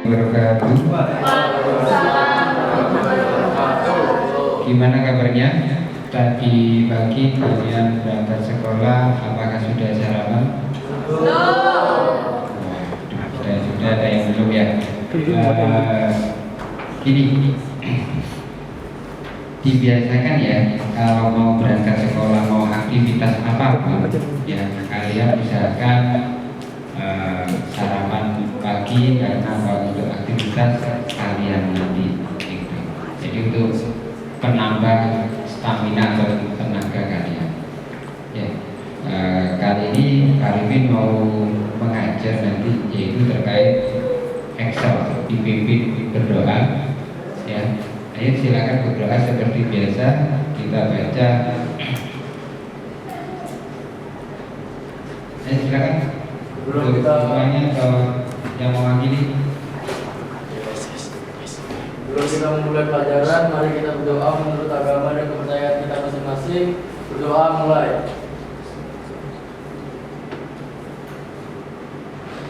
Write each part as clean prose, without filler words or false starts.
Wabarakatuh. Gimana kabarnya? Tadi pagi kalian berangkat sekolah, apakah sudah sarapan? Sudah ada yang belum ya? Gini, dibiasakan ya kalau mau berangkat sekolah, mau aktivitas apapun, ya kalian usahakan sarapan pagi karena untuk aktivitas kalian nanti gitu. Jadi untuk penambah stamina atau tenaga kalian. Ya, kali ini Pak Arifin mau mengajar nanti yaitu terkait Excel, dipimpin berdoa. Ya, ayo silakan berdoa seperti biasa. Kita baca. Ayo silakan. Untuk semuanya atau yang mewakili. Sebelum kita memulai pelajaran, mari kita berdoa menurut agama dan kepercayaan kita masing-masing. Berdoa mulai.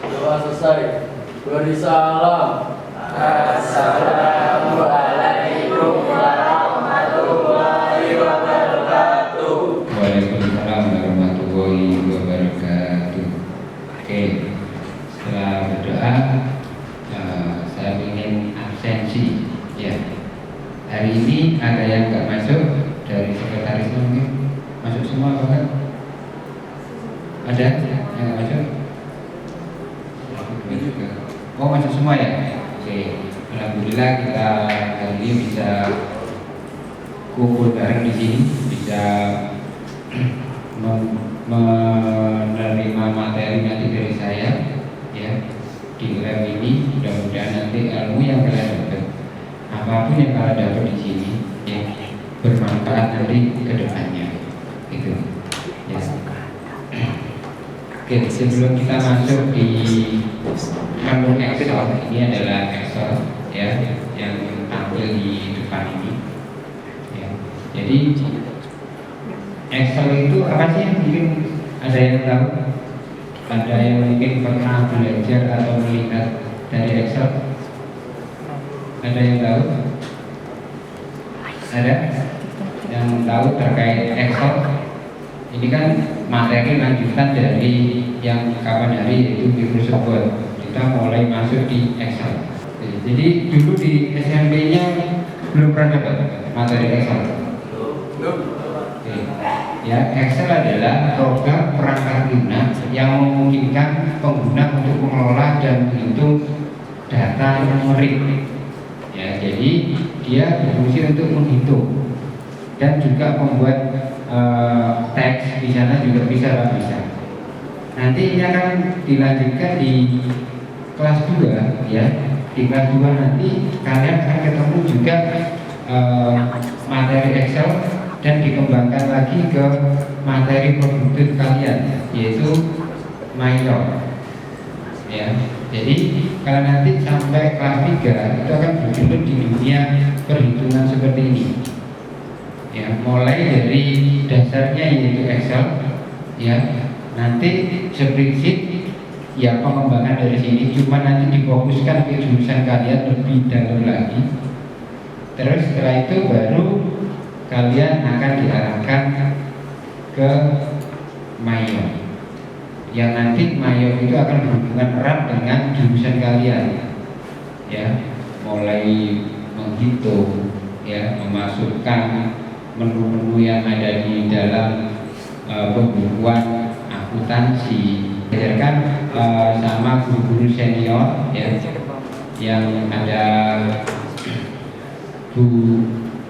Doa selesai. Beri salam. Assalamualaikum warahmatullahi wabarakatuh. Waalaikumsalam warahmatullahi wabarakatuh. Oke, setelah berdoa, saya ingin absensi. Ya, hari ini ada yang nggak masuk dari sekretaris mungkin masuk semua apa kan? Ada yang nggak masuk? Oh masuk semua ya? Oke, alhamdulillah kita hari ini bisa kumpul bareng di sini, bisa menerima materi nanti dari saya ya di lab ini. Mudah-mudahan nanti ilmu yang kalian dapat, apapun yang kalian dapat di sini ya bermanfaat nanti ke depannya gitu ya. Oke, sebelum kita masuk di menu Excel, ini adalah Excel ya yang tampil di depan ini ya. Jadi Excel itu apa sih? Mungkin ada yang tahu? Ada yang mungkin pernah belajar atau melihat dari Excel? Ada yang tahu? Ada yang tahu terkait Excel? Ini kan materi lanjutan dari yang kapan hari, yaitu Microsoft Word. Kita mulai masuk di Excel. Jadi dulu di SMP-nya belum pernah dapat materi Excel. Ya, Excel adalah program perangkat lunak yang memungkinkan pengguna untuk mengelola dan menghitung data numerik. Ya, jadi dia berfungsi untuk menghitung dan juga membuat teks di sana juga bisa. Nanti ini akan dilanjutkan di kelas 2 ya. Di kelas 2 nanti kalian akan ketemu juga materi Excel dan dikembangkan lagi ke materi produktif kalian, yaitu minor ya. Jadi kalau nanti sampai kelas 3 itu akan bergelut di dunia perhitungan seperti ini ya, mulai dari dasarnya yaitu Excel ya, nanti spreadsheet ya, pengembangan dari sini cuma nanti difokuskan ke jurusan kalian lebih dalam lagi. Terus setelah itu baru kalian akan diarahkan ke Mayor, yang nanti Mayor itu akan berhubungan erat dengan jurusan kalian ya, mulai menghitung ya, memasukkan menu-menu yang ada di dalam pembukuan akuntansi, diajarkan sama guru-guru senior ya, yang ada Bu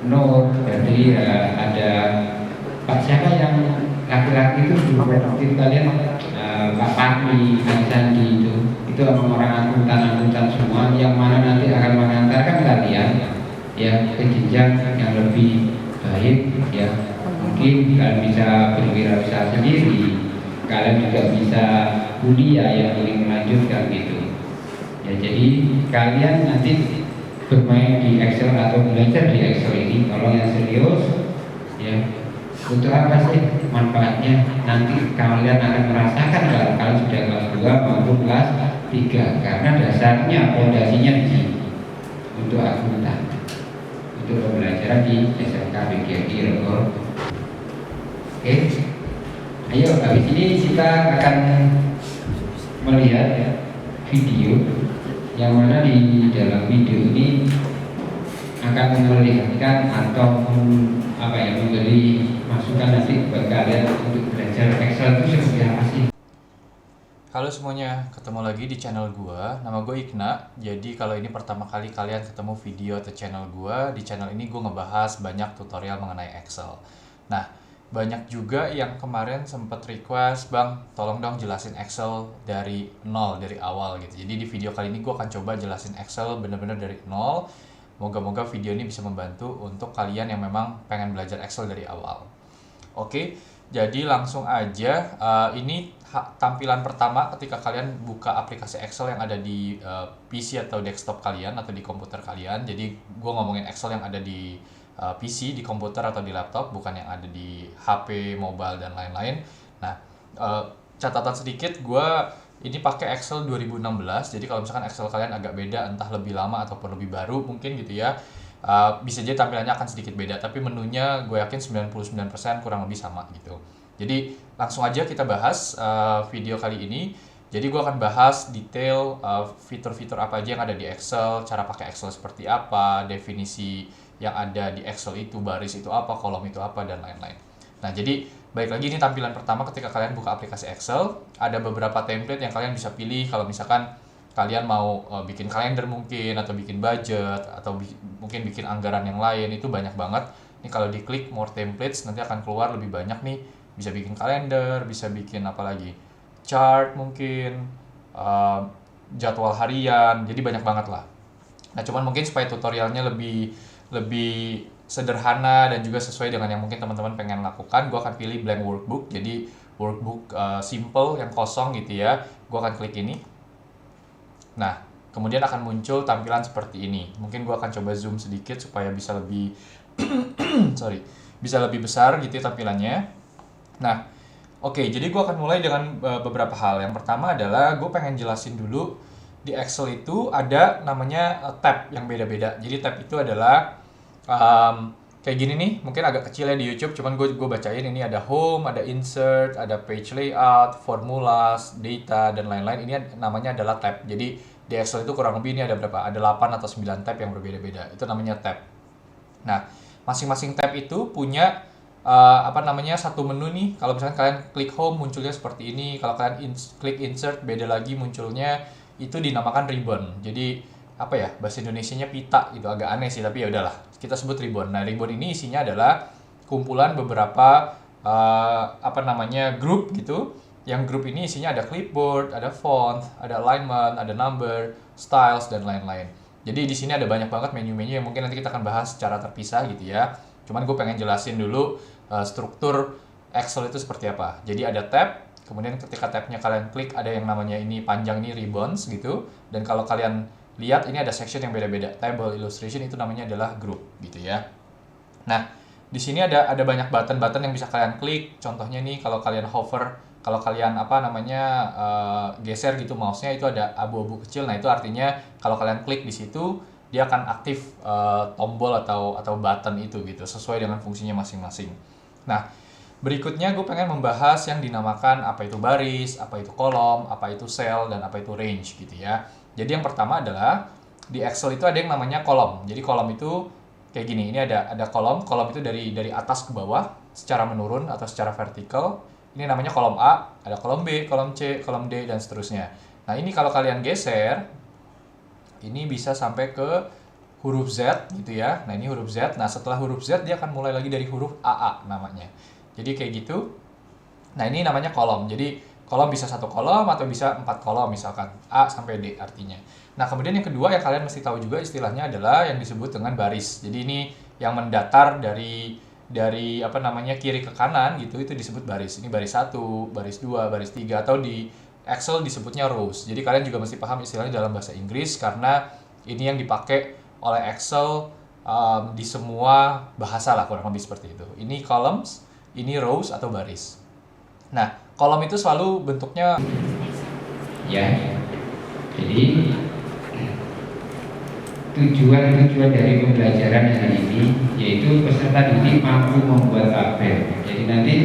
Nur, berarti ada Pak siapa yang laki-laki itu guru produktif kalian, Pak Patmi, Pak Sandi, itu orang akuntan semua yang mana nanti akan mengantarkan kalian ya ke jenjang yang lebih baik ya. Mungkin kalian bisa berwirausaha sendiri, kalian juga bisa kuliah yang ingin melanjutkan gitu ya. Jadi kalian nanti bermain di Excel atau belajar di Excel ini, kalau yang serius ya, untuk apa sih manfaatnya? Nanti kalian akan merasakan kalau kalian sudah kelas 2 maupun kelas 3 karena dasarnya pondasinya di sini untuk akuntan, untuk pembelajaran di SMK BGI Rogol. Oke, ayo habis ini kita akan melihat video yang mana di dalam video ini akan memperlihatkan atau memberi masukan nanti buat kalian untuk belajar Excel itu seperti apa sih. Halo semuanya, ketemu lagi di channel gua. Nama gue Ikna. Jadi kalau ini pertama kali kalian ketemu video atau channel gua, di channel ini gue ngebahas banyak tutorial mengenai Excel. Nah, banyak juga yang kemarin sempet request, "Bang, tolong dong jelasin Excel dari nol, dari awal," gitu. Jadi di video kali ini gue akan coba jelasin Excel bener-bener dari nol. Moga-moga video ini bisa membantu untuk kalian yang memang pengen belajar Excel dari awal. Oke, jadi langsung aja. Ini tampilan pertama ketika kalian buka aplikasi Excel yang ada di PC atau desktop kalian atau di komputer kalian. Jadi gue ngomongin Excel yang ada di PC, di komputer atau di laptop, bukan yang ada di HP, mobile, dan lain-lain. Nah, catatan sedikit, gue ini pakai Excel 2016. Jadi kalau misalkan Excel kalian agak beda, entah lebih lama ataupun lebih baru mungkin gitu ya, bisa jadi tampilannya akan sedikit beda, tapi menunya gue yakin 99% kurang lebih sama gitu. Jadi langsung aja kita bahas video kali ini. Jadi gue akan bahas detail fitur-fitur apa aja yang ada di Excel, cara pakai Excel seperti apa, definisi yang ada di Excel itu, baris itu apa, kolom itu apa, dan lain-lain. Nah, jadi baik lagi, ini tampilan pertama ketika kalian buka aplikasi Excel. Ada beberapa template yang kalian bisa pilih kalau misalkan kalian mau bikin kalender mungkin, atau bikin budget, atau mungkin bikin anggaran yang lain, itu banyak banget. Ini kalau diklik more templates nanti akan keluar lebih banyak nih. Bisa bikin kalender, bisa bikin apa lagi, chart mungkin, jadwal harian, jadi banyak banget lah. Nah, cuman mungkin supaya tutorialnya lebih sederhana dan juga sesuai dengan yang mungkin teman-teman pengen lakukan, gue akan pilih blank workbook. Jadi workbook simple yang kosong gitu ya. Gue akan klik ini. Nah, kemudian akan muncul tampilan seperti ini. Mungkin gue akan coba zoom sedikit supaya bisa lebih bisa lebih besar gitu ya tampilannya. Nah, oke, jadi gue akan mulai dengan beberapa hal. Yang pertama adalah gue pengen jelasin dulu di Excel itu ada namanya tab yang beda-beda. Jadi tab itu adalah kayak gini nih, mungkin agak kecil ya di YouTube, cuman gue bacain. Ini ada home, ada insert, ada page layout, formulas, data, dan lain-lain. Ini namanya adalah tab. Jadi di Excel itu kurang lebih ini ada berapa? Ada 8 atau 9 tab yang berbeda-beda. Itu namanya tab. Nah, masing-masing tab itu punya satu menu nih. Kalau misalkan kalian klik home munculnya seperti ini. Kalau kalian klik insert beda lagi munculnya, itu dinamakan ribbon. Jadi apa ya, bahasa Indonesianya pita gitu, agak aneh sih, tapi ya udahlah, kita sebut ribbon. Nah, ribbon ini isinya adalah kumpulan beberapa grup gitu. Yang grup ini isinya ada clipboard, ada font, ada alignment, ada number, styles, dan lain-lain. Jadi di sini ada banyak banget menu-menu yang mungkin nanti kita akan bahas secara terpisah gitu ya. Cuman gue pengen jelasin dulu struktur Excel itu seperti apa. Jadi ada tab, kemudian ketika tabnya kalian klik ada yang namanya ini panjang nih ribbons gitu. Dan kalau kalian lihat ini ada section yang beda-beda. Table, illustration itu namanya adalah group gitu ya. Nah, di sini ada banyak button-button yang bisa kalian klik. Contohnya nih kalau kalian hover, kalau kalian geser gitu mouse-nya, itu ada abu-abu kecil. Nah, itu artinya kalau kalian klik di situ dia akan aktif tombol atau button itu gitu, sesuai dengan fungsinya masing-masing. Nah, berikutnya gue pengen membahas yang dinamakan apa itu baris, apa itu kolom, apa itu cell, dan apa itu range gitu ya. Jadi yang pertama adalah di Excel itu ada yang namanya kolom. Jadi kolom itu kayak gini. Ini ada kolom itu dari atas ke bawah secara menurun atau secara vertikal. Ini namanya kolom A, ada kolom B, kolom C, kolom D, dan seterusnya. Nah, ini kalau kalian geser, ini bisa sampai ke huruf Z gitu ya. Nah, ini huruf Z. Nah, setelah huruf Z dia akan mulai lagi dari huruf AA namanya. Jadi kayak gitu. Nah, ini namanya kolom. Jadi kolom bisa 1 kolom atau bisa 4 kolom misalkan. A sampai D artinya. Nah, kemudian yang kedua yang kalian mesti tahu juga istilahnya adalah yang disebut dengan baris. Jadi ini yang mendatar dari kiri ke kanan gitu, itu disebut baris. Ini baris 1, baris 2, baris 3, atau di Excel disebutnya rows. Jadi kalian juga mesti paham istilahnya dalam bahasa Inggris karena ini yang dipakai oleh Excel di semua bahasa lah, kurang lebih seperti itu. Ini columns, ini rows atau baris. Nah, kolom itu selalu bentuknya ya. Jadi tujuan dari pembelajaran hari ini yaitu peserta didik mampu membuat tabel. Jadi nanti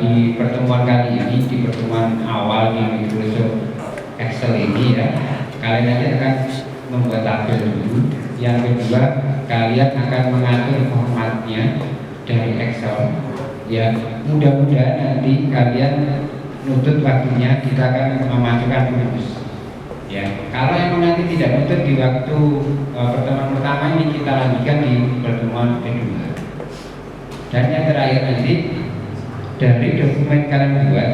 di pertemuan kali ini, di pertemuan awal di Microsoft Excel ini ya, kalian nanti akan membuat tabel dulu. Yang kedua, kalian akan mengatur formatnya dari Excel. Ya, mudah-mudahan nanti kalian nutut waktunya, kita akan memasukkan rumus. Ya, kalau emang nanti tidak nutut di waktu pertemuan pertama ini, kita lanjutkan di pertemuan kedua. Dan yang terakhir nanti dari dokumen kalian buat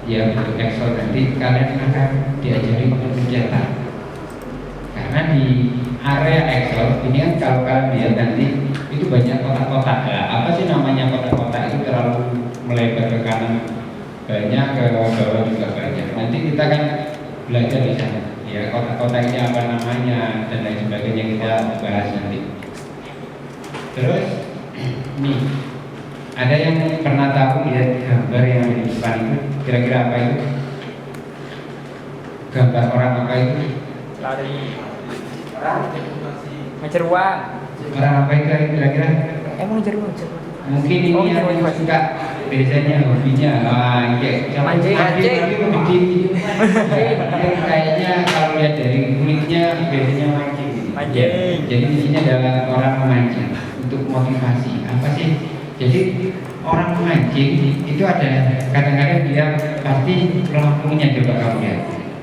ya bentuk Excel, nanti kalian akan diajari mencetak. Karena di area Excel ini kan kalau kalian lihat nanti itu banyak kotak-kotak ya. Apa sih namanya kotak-kotak itu terlalu melebar ke kanan banyak, ke bawah juga banyak. Nanti kita kan belajar di sana. Ya, kotak-kotak ini apa namanya dan lain sebagainya kita bahas nanti. Terus nih, ada yang pernah tahu lihat gambar yang di depan itu kira-kira apa itu? Gambar orang apa itu? Lari. Mencari uang. Orang apa itu kira-kira? Emang mencari uang. Mungkin ini Oh, yang mencari uang. suka biasanya hobinya. Mancing. Kayaknya kalau lihat dari kulitnya biasanya mancing. Mancing. Jadi di sini adalah orang memancing untuk motivasi. Apa sih? Jadi orang memancing itu ada kadang-kadang dia pasti pelakunya, coba kamu lihat.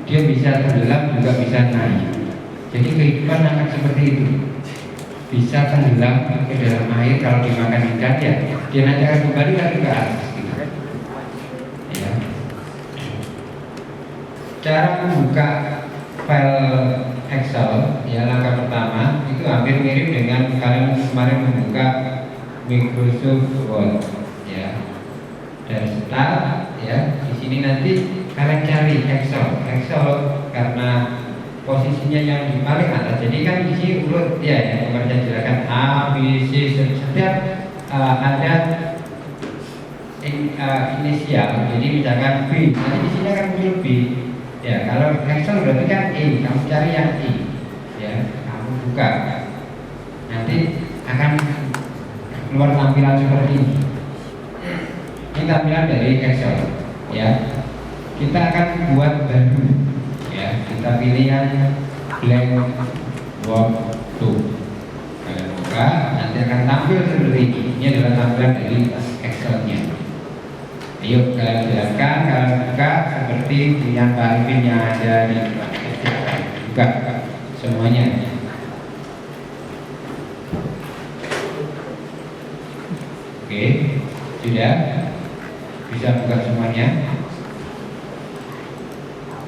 Dia bisa tenggelam juga bisa naik. Jadi kehidupan akan seperti itu. Bisa tenggelam ke dalam air kalau dimakan ikan ya, dia nanti akan kembali lagi ke atas. Gitu. Ya. Cara membuka file Excel ya, langkah pertama itu hampir mirip dengan kalian kemarin membuka Microsoft Word ya. Dan start ya, di sini nanti kalian cari Excel karena posisinya yang di paling atas. Jadi kan di sini urut ya, yang kemarin saya jelaskan A, B, C, setiap ada inisial. Jadi misalkan B, nanti di sini akan muncul B. Ya, kalau Excel berarti kan E, kamu cari yang E. Ya, kamu buka. Nanti akan keluar tampilan seperti ini. Ini tampilan dari Excel. Ya, kita akan buat baru. Ya, kita pilih yang blank workbook. Kalian buka, nanti akan tampil seperti ini. Ini adalah tampilan dari Excel-nya. Ayo kalian jelaskan, kalian buka seperti yang Pak Arifin yang ada di depan. Buka semuanya. Oke, sudah bisa buka semuanya.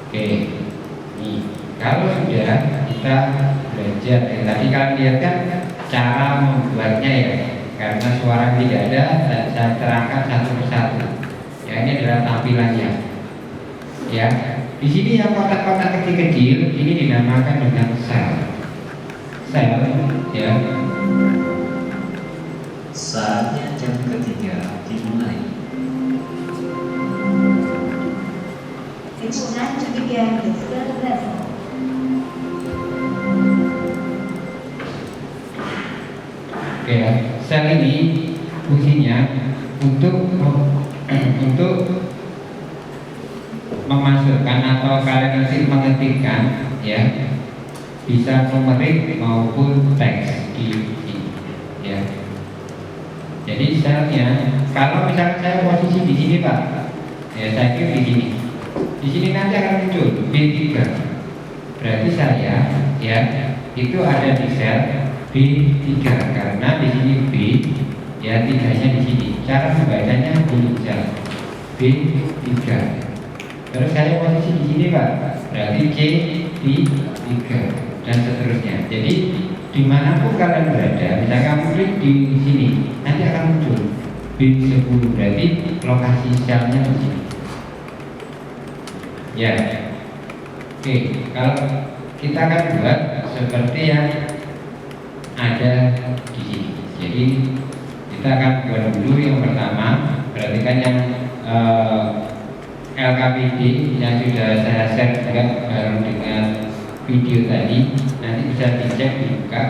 Oke, nih kalau sudah kita belajar. Tadi kalian lihat kan cara membuatnya ya, karena suara tidak ada, saya terangkan satu persatu. Ya, ini adalah tampilannya. Ya, di sini yang kotak-kotak kecil-kecil ini dinamakan dengan sel. Sel, ya. Saatnya jam ketiga dimulai. It's time to begin the third level. Oke, ya. Sel ini fungsinya untuk memasukkan atau kalian nanti mengetikkan ya, bisa numerik maupun teks di sini ya. Jadi selnya kalau misalnya saya posisi di sini Pak, ya saya klik di sini. Di sini nanti akan muncul B3. Berarti saya ya itu ada di sel B3 karena di sini B ya, tiganya di sini. Cara membacanya di sel B3. Terus saya posisi di sini Pak, berarti C3 dan seterusnya. Jadi dimanapun kalian berada, misalnya kamu klik di sini, nanti akan muncul B10, berarti lokasi selnya di sini. Ya, oke. Kalau kita akan buat seperti yang ada di sini. Jadi kita akan buat dulu yang pertama, perhatikan yang LKPD yang sudah saya share juga bareng dengan video tadi nanti bisa dicek dibuka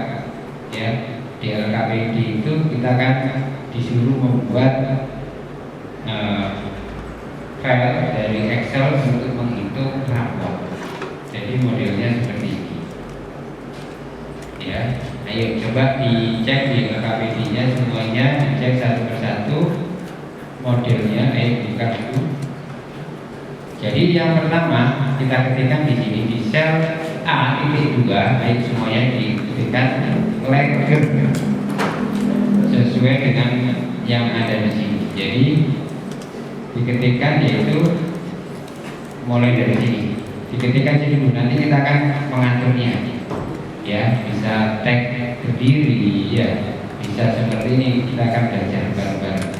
ya. Di LKPD itu kita kan disuruh membuat file dari Excel untuk menghitung rapor. Jadi modelnya seperti ini ya. Ayo coba dicek di LKPD-nya semuanya, dicek satu persatu modelnya. Ayo buka dulu. Jadi yang pertama kita ketikkan di sini di sel A.2, ayo semuanya diketikkan legger sesuai dengan yang ada di sini. Jadi diketikkan yaitu mulai dari sini. Diketikkan sini dulu, nanti kita akan mengaturnya. Ya, bisa tag berdiri, ya, bisa seperti ini. Kita akan belajar bareng-bareng.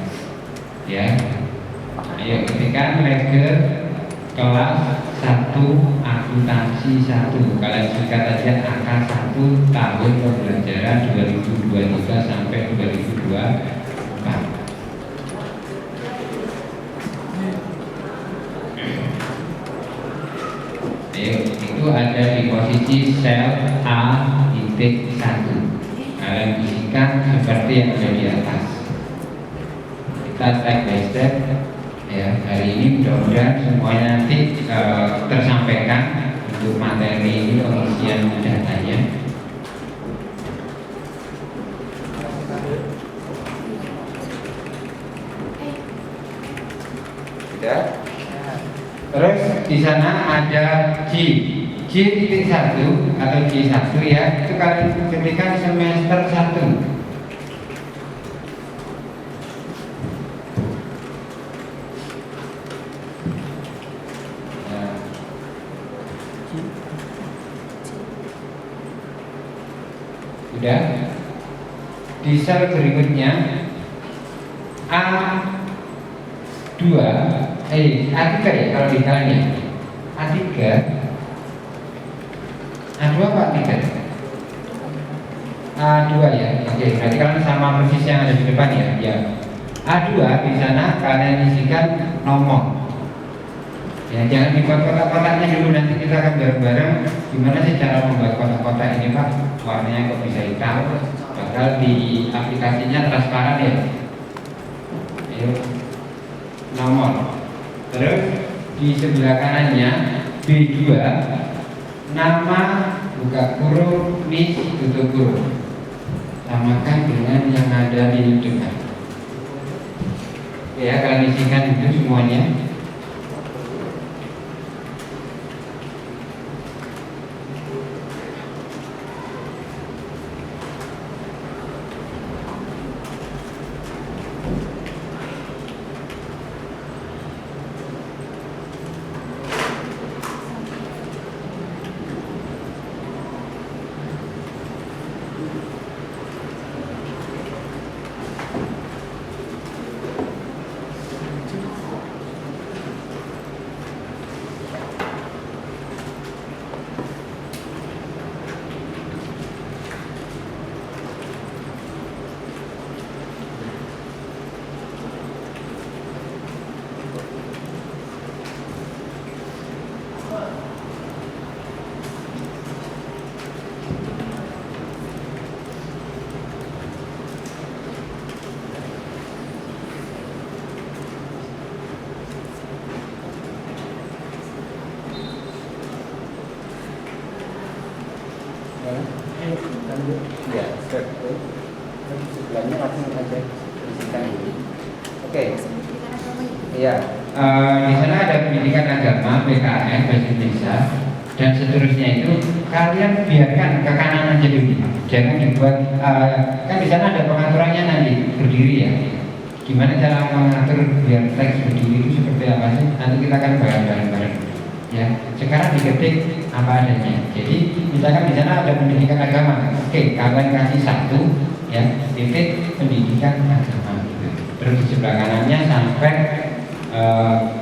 Ya, ayo ketikkan legger kelas 1 akuntansi 1. Kalian singkat aja AK1 tahun pembelajaran 2023 sampai 2024. Itu ada di posisi sel A.1. Kalian isikan seperti yang ada di atas. Kita step by step ya. Hari ini mudah-mudahan semuanya nanti tersampaikan untuk materi ini, pengisian datanya. Sudah? Terus di sana ada J.1 atau J1 ya. Itu kalian ketikkan semester 1. Sudah? Di sel berikutnya A2 A3 ya kalau di kalian A3 A2 apa A3? A2 ya. Oke, berarti kalian sama persis yang ada di depan ya. Ya. A2 di sana kalian isikan nomor. Ya, jangan dibuat kotak-kotaknya dulu, nanti kita akan bareng-bareng gimana sih cara membuat kotak-kotak ini Pak. Warnanya kok bisa hitam, padahal di aplikasinya transparan ya. Ayo, nomor. Terus di sebelah kanannya B2, nama buka kurung, miss tutup kurung. Samakan dengan yang ada di depan. Ya, kalian isikan itu semuanya. Ya, sebelahnya langsung aja isikan ini. Oke. Iya. Di sana ada pendidikan agama, PKN, bahasa Indonesia, dan seterusnya itu kalian biarkan ke kanan aja dulu. Jangan dibuat. Kan di sana ada pengaturannya nanti berdiri ya. Gimana cara mengatur biar teks berdiri itu seperti apa sih? Nanti kita akan bahas bareng-bareng. Ya, sekarang diketik apa adanya. Jadi misalkan di sana ada pendidikan agama, oke, kalian kasih 1 ya, titik pendidikan agama gitu. Terus di sebelah kanannya sampai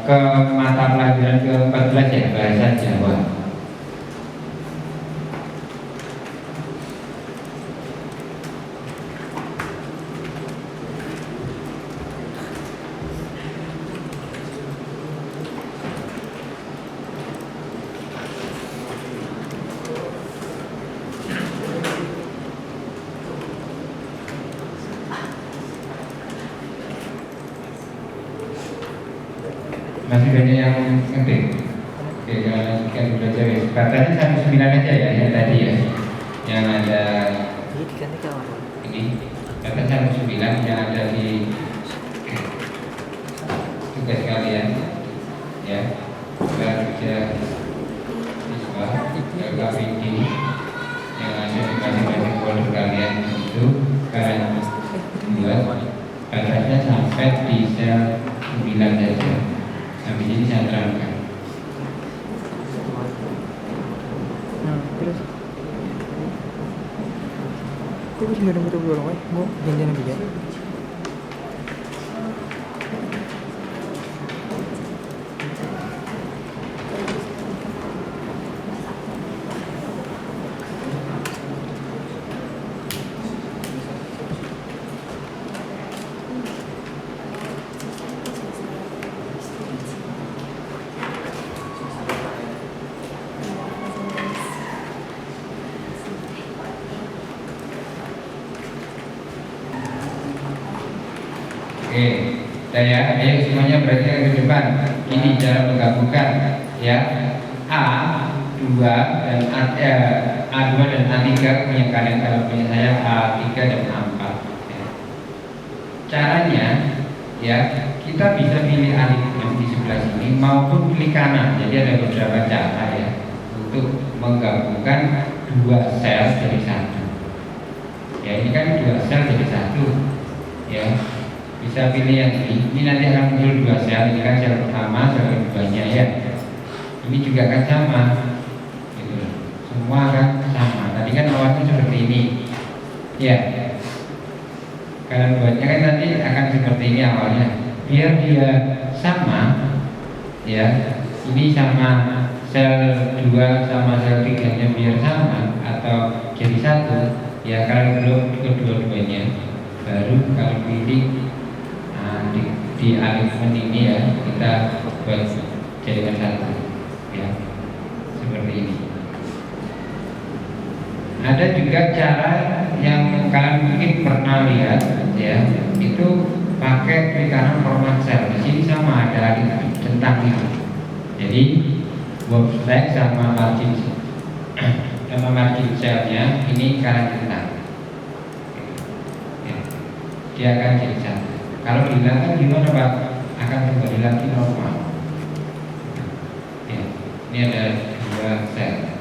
ke mata pelajaran ke-14 ya, bahasa Jawa. Masih banyak yang ngetik. Oke, kalau lanjutkan belajar ya. Batasnya 19 aja ya, yang tadi ya. Yang ada ini, batas 19 yang ada di tugas kalian ya. Kerja siswa LKPD yang ada di masing-masing folder kalian itu kalian buat batasnya sampai di sel 9 saja. Habis ini saya terangkan. Terus kok bisa nggak nemu dulu orang mau janjian aja. Oke, saya ayo semuanya berarti yang ke depan. Ini cara menggabungkan ya. A2 dan A2 dan A3 punya kalian, kalau punya saya A3 dan A4 ya. Caranya ya, kita bisa pilih alif di sebelah sini maupun klik kanan. Jadi ada beberapa cara ya untuk menggabungkan dua sel jadi satu. Ya, ini kan dua sel jadi satu ya. Bisa pilih yang ini nanti akan muncul dua sel. Ini kan sel pertama, sel keduanya ya. Ini juga akan sama gitu. Semua akan sama. Tadi kan awalnya seperti ini ya. Kalian buatnya kan nanti akan seperti ini awalnya. Biar dia sama ya. Ini sama sel 2 sama sel 3 nya biar sama atau jadi satu ya. Kalau belum kedua-duanya baru kalau pilih di alignment ini ya, kita buat jadikan satu ya, seperti ini. Ada juga cara yang kalian mungkin pernah lihat ya, itu pakai klik kanan format cell. Di sini sama ada centang ini. Jadi box text sama margin cellnya ini kalian centang ya. Dia akan jadi satu. Kalau dihilangkan gimana Pak? Akan kembali lagi normal ya. Ini ada dua sel.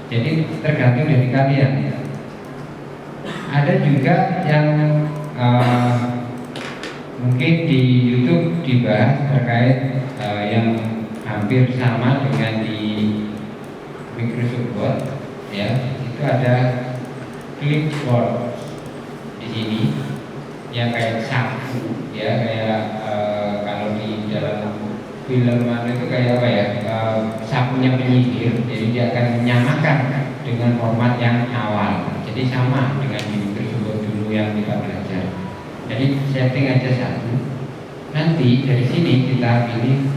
Jadi tergantung dari kalian ya. Ada juga yang mungkin di YouTube dibahas terkait yang hampir sama dengan di Microsoft Word ya. Itu ada clipboard di sini yang kayak sapu ya, kayak kalau di dalam film itu kayak apa ya, sapunya penyihir. Jadi dia akan menyamakan dengan format yang awal. Jadi sama dengan di Microsoft dulu yang kita belajar. Jadi setting aja satu. Nanti dari sini kita pilih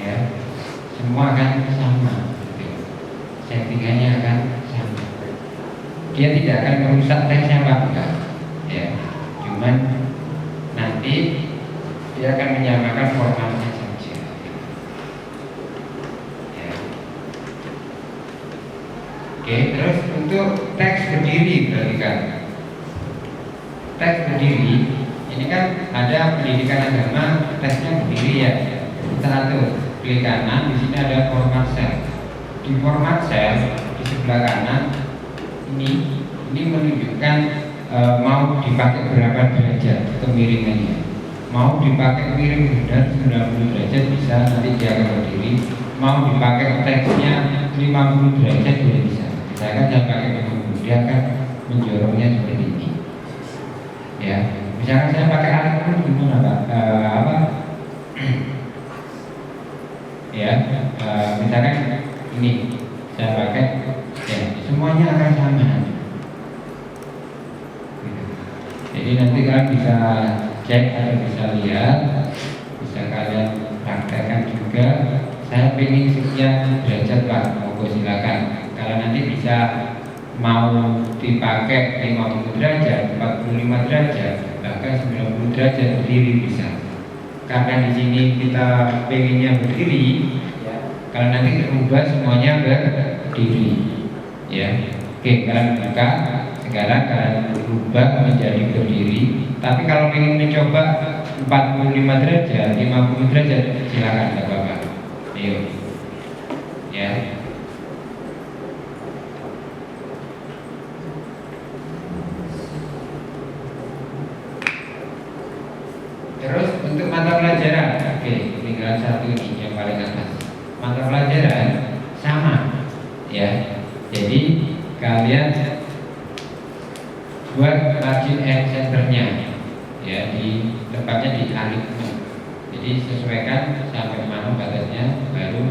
ya, semua akan sama. Settingannya akan sama. Dia tidak akan merusak teksnya Pak, enggak. Ya, cuman nanti dia akan menyamakan formatnya saja ya. Oke, terus untuk teks berdiri perhatikan. Teks berdiri ini kan ada pendidikan agama, teksnya berdiri ya. Kita atur klik kanan, di sini ada format cell. Di format cell di sebelah kanan ini menunjukkan mau dipakai berapa derajat kemiringannya. Mau dipakai miring benar 90 derajat bisa, nanti dia akan berdiri. Mau dipakai teksnya 50 derajat juga bisa. Misalkan saya pakai 50, dia akan menjorongnya seperti ini ya. Misalkan saya pakai alat pun gimana Pak? Ya, misalkan ini saya pakai ya, semuanya akan sama. Jadi nanti kalian bisa cek atau bisa lihat, bisa kalian praktekkan juga. Saya pengen sekian derajat Pak, monggo silakan. Kalau nanti bisa mau dipakai 50 derajat, 45 derajat, bahkan 90 derajat berdiri bisa. karena di sini kita pengennya berdiri, ya, kalau nanti rubah semuanya berdiri, ya. Oke, kalian buka. Sekarang kalian rubah menjadi berdiri. Tapi kalau ingin mencoba 45 derajat, 50 derajat, silakan, nggak apa-apa. Ayo, ya. Terus untuk mata pelajaran, oke, tinggal satu ini yang paling atas. Mata pelajaran sama, ya. Jadi kalian buat margin and centernya, ya, di tempatnya di akhir. Jadi sesuaikan sampai mana batasnya, baru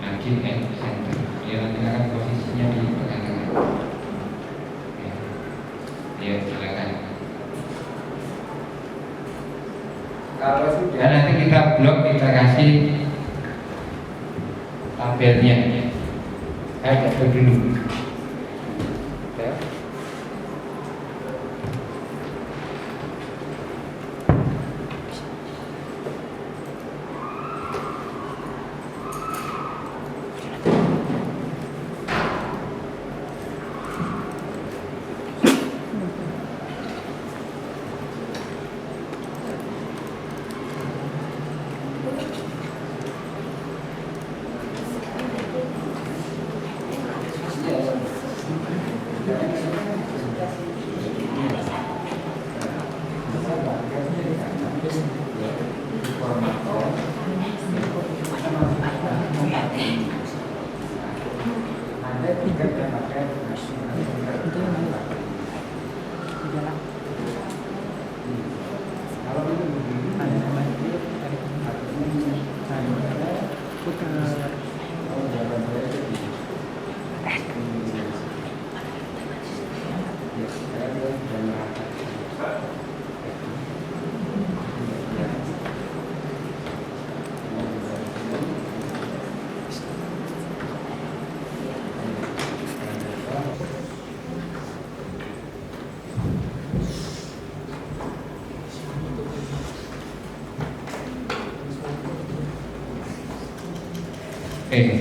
margin and center. Dia nanti akan posisinya di tengah-tengah. Ya, silakan. Kalau sudah nanti kita blok, kita kasih tabelnya. Saya catat dulu. Ya.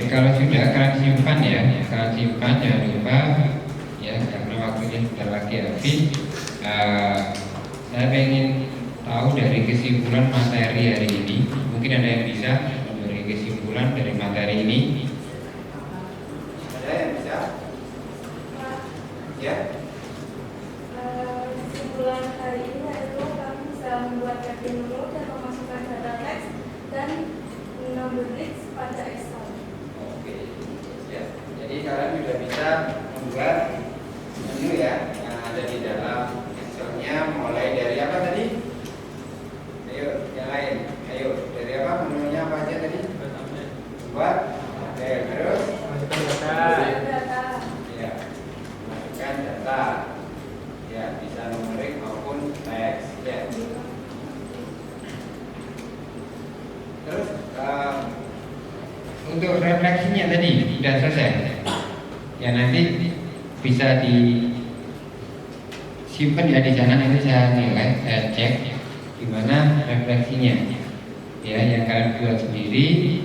Kalau sudah kalian simpan ya, kalian simpan, jangan lupa ya, karena waktunya sudah lagi habis. Saya ingin tahu dari kesimpulan materi hari ini. Mungkin ada yang bisa memberi kesimpulan dari materi ini. Ada yang bisa? Ya. Kesimpulan hari ini adalah kami bisa membuat menu dan memasukkan data teks dan number list pada Excel. Ya, jadi kalian sudah bisa membuat menu ya yang ada di dalam Excelnya, mulai dari apa tadi? Ayo, yang lain. Ayo, dari apa menunya apa aja tadi? Buat tabel, terus Masukkan data. ya, masukkan data. Ya, bisa numerik maupun teks. Ya. Terus untuk refleksinya tadi sudah selesai. Ya, nanti bisa disimpan ya di sana, nanti saya nilai, saya cek gimana refleksinya. Ya, yang kalian buat sendiri.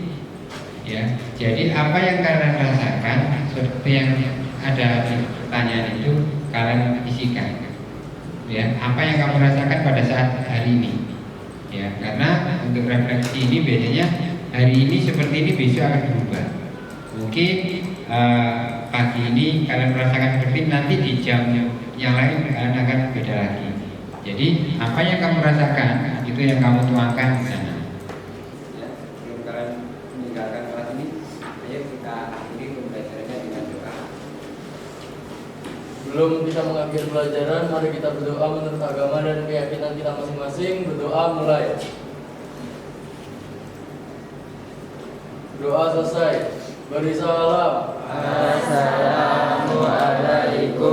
Ya, jadi apa yang kalian rasakan seperti yang ada di pertanyaan itu kalian isikan. Ya, apa yang kamu rasakan pada saat hari ini. Ya, karena untuk refleksi ini biasanya hari ini seperti ini, besok akan berubah. Mungkin pagi ini kalian merasakan seperti ini, nanti di jam yang lain kalian akan beda lagi. Jadi apa yang kamu rasakan itu yang kamu tuangkan ke sana. Ya, sebelum kalian meninggalkan kelas ini, ayo kita akhiri pembelajarannya dengan doa. Sebelum kita mengambil pelajaran, mari kita berdoa menurut agama dan keyakinan kita masing-masing. Berdoa mulai. Doa selesai. Beri salam. Assalamualaikum